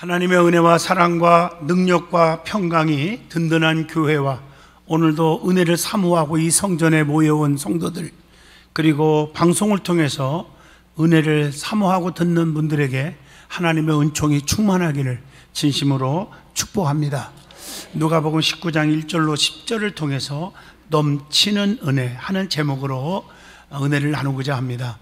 하나님의 은혜와 사랑과 능력과 평강이 든든한 교회와 오늘도 은혜를 사모하고 이 성전에 모여온 성도들, 그리고 방송을 통해서 은혜를 사모하고 듣는 분들에게 하나님의 은총이 충만하기를 진심으로 축복합니다. 누가복음 19장 1절로 10절을 통해서 넘치는 은혜 하는 제목으로 은혜를 나누고자 합니다.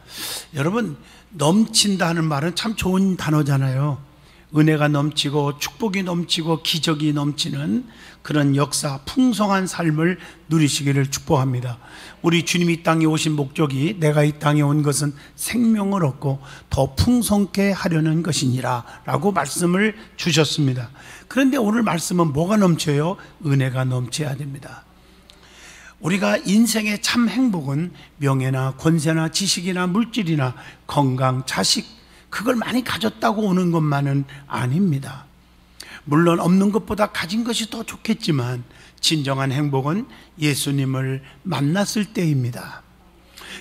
여러분, 넘친다 하는 말은 참 좋은 단어잖아요. 은혜가 넘치고 축복이 넘치고 기적이 넘치는 그런 역사, 풍성한 삶을 누리시기를 축복합니다. 우리 주님이 이 땅에 오신 목적이 내가 이 땅에 온 것은 생명을 얻고 더 풍성케 하려는 것이니라 라고 말씀을 주셨습니다. 그런데 오늘 말씀은 뭐가 넘쳐요? 은혜가 넘쳐야 됩니다. 우리가 인생의 참 행복은 명예나 권세나 지식이나 물질이나 건강, 자식, 그걸 많이 가졌다고 오는 것만은 아닙니다. 물론 없는 것보다 가진 것이 더 좋겠지만 진정한 행복은 예수님을 만났을 때입니다.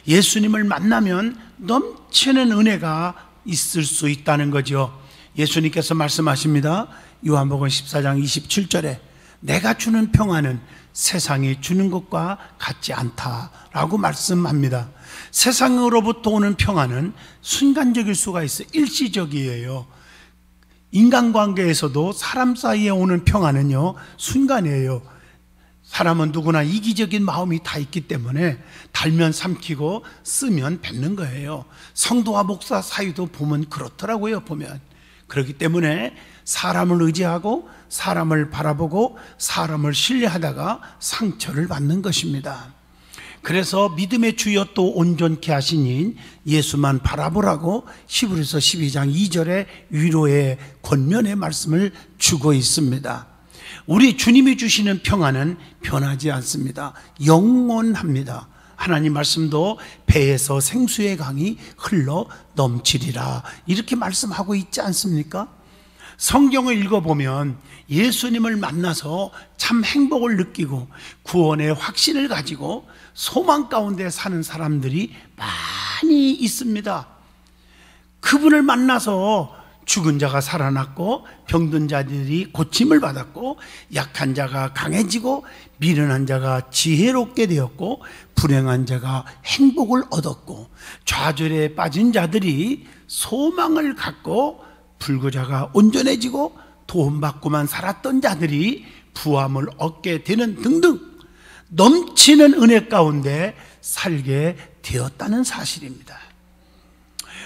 예수님을 만나면 넘치는 은혜가 있을 수 있다는 거죠. 예수님께서 말씀하십니다. 요한복음 14장 27절에 내가 주는 평안은 세상이 주는 것과 같지 않다라고 말씀합니다. 세상으로부터 오는 평안은 순간적일 수가 있어요. 일시적이에요. 인간관계에서도 사람 사이에 오는 평안은요, 순간이에요. 사람은 누구나 이기적인 마음이 다 있기 때문에 달면 삼키고 쓰면 뱉는 거예요. 성도와 목사 사이도 보면 그렇더라고요. 보면 그렇기 때문에 사람을 의지하고 사람을 바라보고 사람을 신뢰하다가 상처를 받는 것입니다. 그래서 믿음의 주여 또 온전케 하시니 예수만 바라보라고 히브리서 12장 2절에 위로의 권면의 말씀을 주고 있습니다. 우리 주님이 주시는 평안은 변하지 않습니다. 영원합니다. 하나님 말씀도 배에서 생수의 강이 흘러 넘치리라 이렇게 말씀하고 있지 않습니까? 성경을 읽어보면 예수님을 만나서 참 행복을 느끼고 구원의 확신을 가지고 소망 가운데 사는 사람들이 많이 있습니다. 그분을 만나서 죽은 자가 살아났고 병든 자들이 고침을 받았고 약한 자가 강해지고 미련한 자가 지혜롭게 되었고 불행한 자가 행복을 얻었고 좌절에 빠진 자들이 소망을 갖고 불구자가 온전해지고 도움받고만 살았던 자들이 부함을 얻게 되는 등등 넘치는 은혜 가운데 살게 되었다는 사실입니다.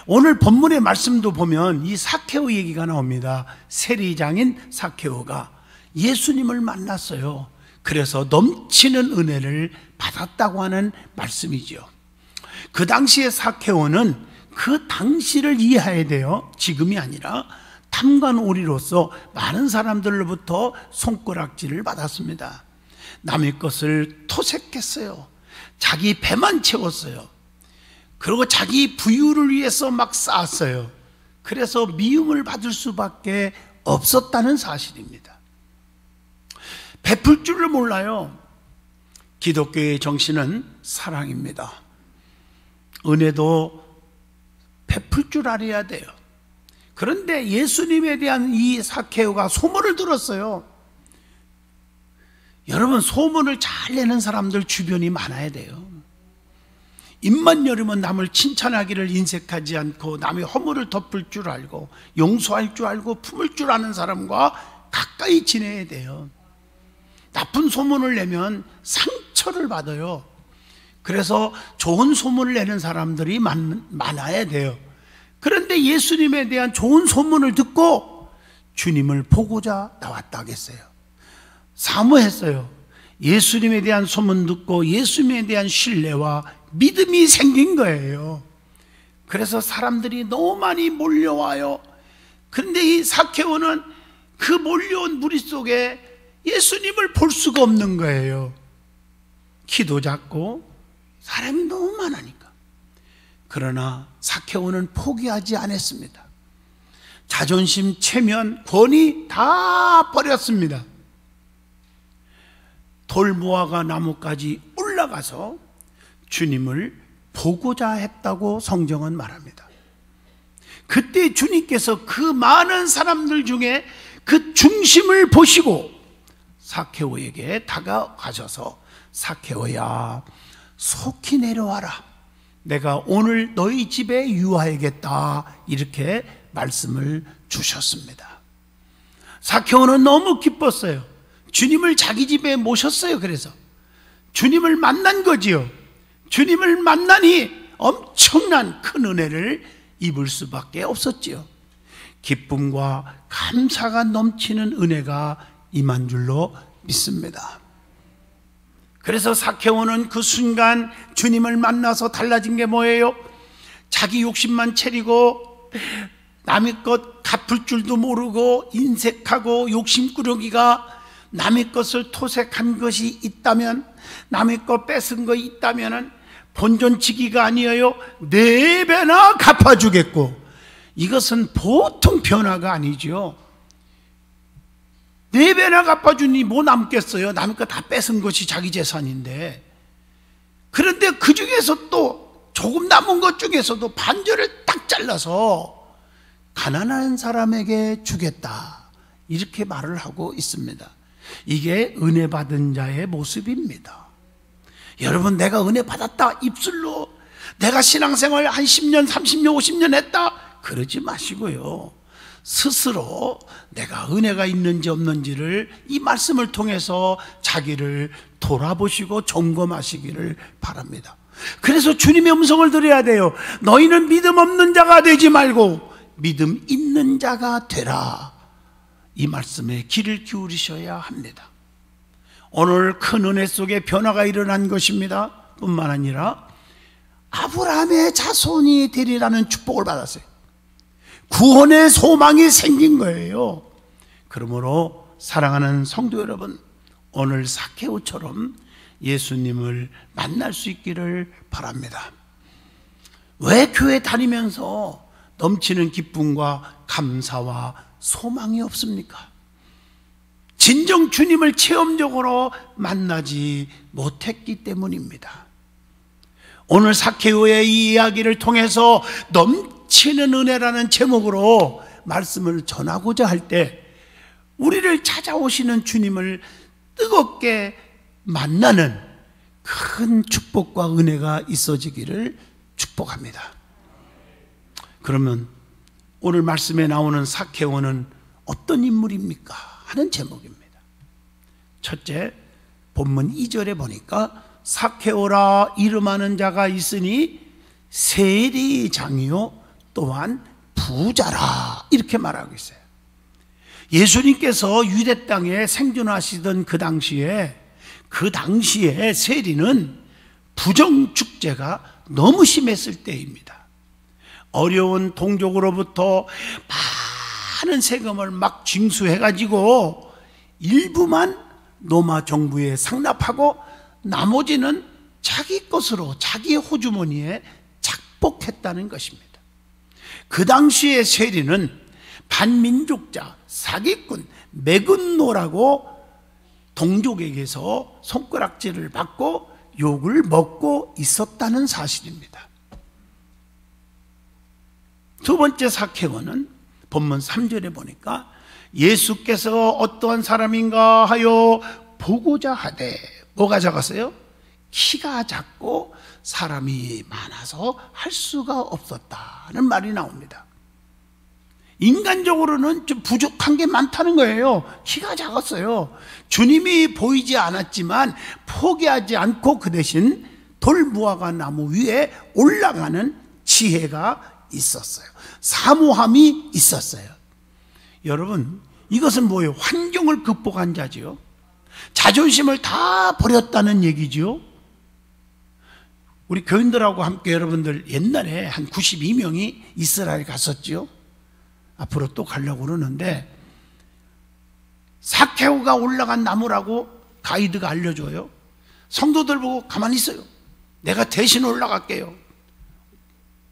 오늘 본문의 말씀도 보면 이 사케오 얘기가 나옵니다. 세리장인 사케오가 예수님을 만났어요. 그래서 넘치는 은혜를 받았다고 하는 말씀이죠. 그 당시의 사케오는 그 당시를 이해해야 돼요. 지금이 아니라 탐관오리로서 많은 사람들로부터 손가락질을 받았습니다. 남의 것을 토색했어요. 자기 배만 채웠어요. 그리고 자기 부유를 위해서 막 쌓았어요. 그래서 미움을 받을 수밖에 없었다는 사실입니다. 베풀 줄을 몰라요. 기독교의 정신은 사랑입니다. 은혜도 베풀 줄 알아야 돼요. 그런데 예수님에 대한 이 사케오가 소문을 들었어요. 여러분, 소문을 잘 내는 사람들 주변이 많아야 돼요. 입만 열으면 남을 칭찬하기를 인색하지 않고 남의 허물을 덮을 줄 알고 용서할 줄 알고 품을 줄 아는 사람과 가까이 지내야 돼요. 나쁜 소문을 내면 상처를 받아요. 그래서 좋은 소문을 내는 사람들이 많아야 돼요. 그런데 예수님에 대한 좋은 소문을 듣고 주님을 보고자 나왔다 하겠어요. 사모했어요. 예수님에 대한 소문 듣고 예수님에 대한 신뢰와 믿음이 생긴 거예요. 그래서 사람들이 너무 많이 몰려와요. 그런데 이 사케오는 그 몰려온 무리 속에 예수님을 볼 수가 없는 거예요. 키도 작고 사람이 너무 많으니까. 그러나 사케오는 포기하지 않았습니다. 자존심, 체면, 권위 다 버렸습니다. 돌무화과 나무까지 올라가서 주님을 보고자 했다고 성경은 말합니다. 그때 주님께서 그 많은 사람들 중에 그 중심을 보시고 삭개오에게 다가가셔서 삭개오야, 속히 내려와라. 내가 오늘 너희 집에 유하야겠다. 이렇게 말씀을 주셨습니다. 삭개오는 너무 기뻤어요. 주님을 자기 집에 모셨어요. 그래서 주님을 만난 거지요. 주님을 만나니 엄청난 큰 은혜를 입을 수밖에 없었지요. 기쁨과 감사가 넘치는 은혜가 임한 줄로 믿습니다. 그래서 삭개오는 그 순간 주님을 만나서 달라진 게 뭐예요? 자기 욕심만 차리고 남의 것 갚을 줄도 모르고 인색하고 욕심꾸러기가 남의 것을 토색한 것이 있다면, 남의 것 뺏은 거 있다면 본전치기가 아니에요. 4배나 갚아주겠고, 이것은 보통 변화가 아니죠. 4배나 갚아주니 뭐 남겠어요? 남의 거 다 뺏은 것이 자기 재산인데. 그런데 그 중에서 또 조금 남은 것 중에서도 반절을 딱 잘라서 가난한 사람에게 주겠다, 이렇게 말을 하고 있습니다. 이게 은혜 받은 자의 모습입니다. 여러분, 내가 은혜 받았다 입술로 내가 신앙생활 한 10년, 30년, 50년 했다, 그러지 마시고요. 스스로 내가 은혜가 있는지 없는지를 이 말씀을 통해서 자기를 돌아보시고 점검하시기를 바랍니다. 그래서 주님의 음성을 들어야 돼요. 너희는 믿음 없는 자가 되지 말고 믿음 있는 자가 되라. 이 말씀에 귀를 기울이셔야 합니다. 오늘 큰 은혜 속에 변화가 일어난 것입니다. 뿐만 아니라 아브라함의 자손이 되리라는 축복을 받았어요. 구원의 소망이 생긴 거예요. 그러므로 사랑하는 성도 여러분, 오늘 삭개오처럼 예수님을 만날 수 있기를 바랍니다. 왜 교회 다니면서 넘치는 기쁨과 감사와 소망이 없습니까? 진정 주님을 체험적으로 만나지 못했기 때문입니다. 오늘 삭개오의 이 이야기를 통해서 넘치는 은혜라는 제목으로 말씀을 전하고자 할 때 우리를 찾아오시는 주님을 뜨겁게 만나는 큰 축복과 은혜가 있어지기를 축복합니다. 그러면 오늘 말씀에 나오는 삭개오는 어떤 인물입니까? 하는 제목입니다. 첫째, 본문 2절에 보니까 삭개오라 이름하는 자가 있으니 세리장이요 또한 부자라, 이렇게 말하고 있어요. 예수님께서 유대 땅에 생존하시던 그 당시에 세리는 부정축제가 너무 심했을 때입니다. 어려운 동족으로부터 많은 세금을 막 징수해가지고 일부만 로마 정부에 상납하고 나머지는 자기 것으로 자기 호주머니에 착복했다는 것입니다. 그 당시의 세리는 반민족자, 사기꾼, 매근노라고 동족에게서 손가락질을 받고 욕을 먹고 있었다는 사실입니다. 두 번째 삭개오는 본문 3절에 보니까 예수께서 어떠한 사람인가 하여 보고자 하되, 뭐가 작았어요? 키가 작고 사람이 많아서 할 수가 없었다는 말이 나옵니다. 인간적으로는 좀 부족한 게 많다는 거예요. 키가 작았어요. 주님이 보이지 않았지만 포기하지 않고 그 대신 돌무화과 나무 위에 올라가는 지혜가 있었어요. 사모함이 있었어요. 여러분, 이것은 뭐예요? 환경을 극복한 자지요. 자존심을 다 버렸다는 얘기죠. 우리 교인들하고 함께 여러분들 옛날에 한 92명이 이스라엘 갔었죠. 앞으로 또 가려고 그러는데 삭개오가 올라간 나무라고 가이드가 알려줘요. 성도들 보고 가만히 있어요. 내가 대신 올라갈게요.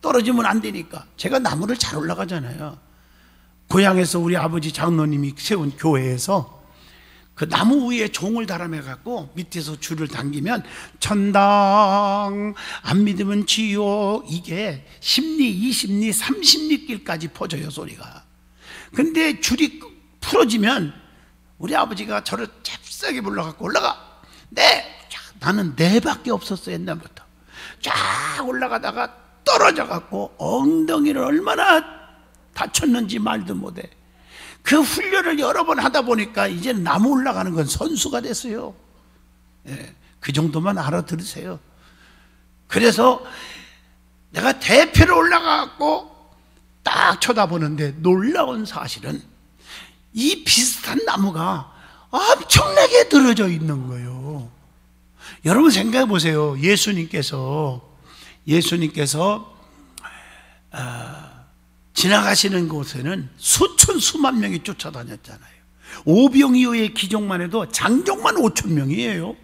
떨어지면 안 되니까. 제가 나무를 잘 올라가잖아요. 고향에서 우리 아버지 장로님이 세운 교회에서 그 나무 위에 종을 달아매 갖고 밑에서 줄을 당기면 천당, 안 믿으면 지옥, 이게 10리, 20리, 30리 길까지 퍼져요, 소리가. 근데 줄이 풀어지면 우리 아버지가 저를 잽싸게 불러갖고 올라가. 네! 나는 네밖에 없었어, 옛날부터. 쫙 올라가다가 떨어져갖고 엉덩이를 얼마나 다쳤는지 말도 못해. 그 훈련을 여러 번 하다 보니까 이제 나무 올라가는 건 선수가 됐어요. 예, 그 정도만 알아들으세요. 그래서 내가 대표로 올라가고 딱 쳐다보는데 놀라운 사실은 이 비슷한 나무가 엄청나게 늘어져 있는 거예요. 여러분 생각해 보세요. 예수님께서 지나가시는 곳에는 수천 수만 명이 쫓아다녔잖아요. 오병이어의 기종만 해도 장족만 5천 명이에요.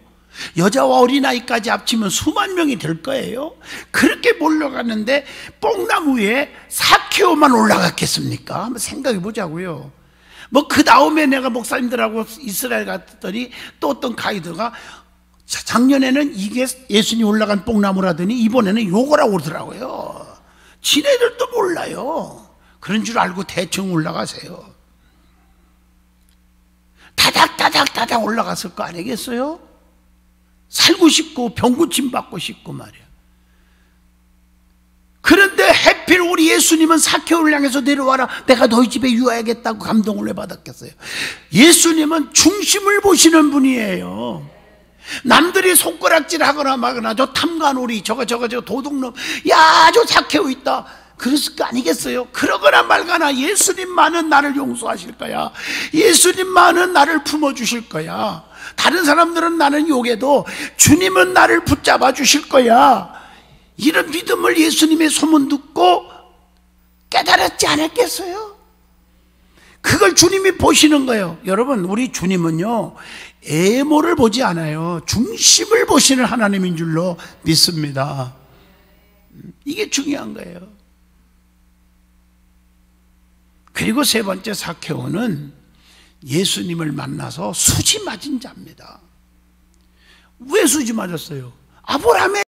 여자와 어린아이까지 합치면 수만 명이 될 거예요. 그렇게 몰려갔는데 뽕나무 위에 사케오만 올라갔겠습니까? 한번 생각해 보자고요. 뭐 그 다음에 내가 목사님들하고 이스라엘 갔더니 또 어떤 가이드가 작년에는 이게 예수님 올라간 뽕나무라더니 이번에는 요거라고 그러더라고요. 지네들도 몰라요. 그런 줄 알고 대충 올라가세요. 다닥 올라갔을 거 아니겠어요? 살고 싶고 병고침 받고 싶고 말이야. 그런데 해필 우리 예수님은 사케오를 향해서 내려와라, 내가 너희 집에 유하야겠다고 감동을 왜 받았겠어요? 예수님은 중심을 보시는 분이에요. 남들이 손가락질 하거나 마거나 저 탐관오리 저거 도둑놈, 야 저 사케오 있다, 그랬을 거 아니겠어요? 그러거나 말거나 예수님만은 나를 용서하실 거야. 예수님만은 나를 품어주실 거야. 다른 사람들은 나는 욕해도 주님은 나를 붙잡아 주실 거야. 이런 믿음을 예수님의 소문 듣고 깨달았지 않았겠어요? 그걸 주님이 보시는 거예요. 여러분, 우리 주님은요 애모를 보지 않아요. 중심을 보시는 하나님인 줄로 믿습니다. 이게 중요한 거예요. 그리고 세 번째, 사케오는 예수님을 만나서 수지 맞은 자입니다. 왜 수지 맞았어요? 아브라함의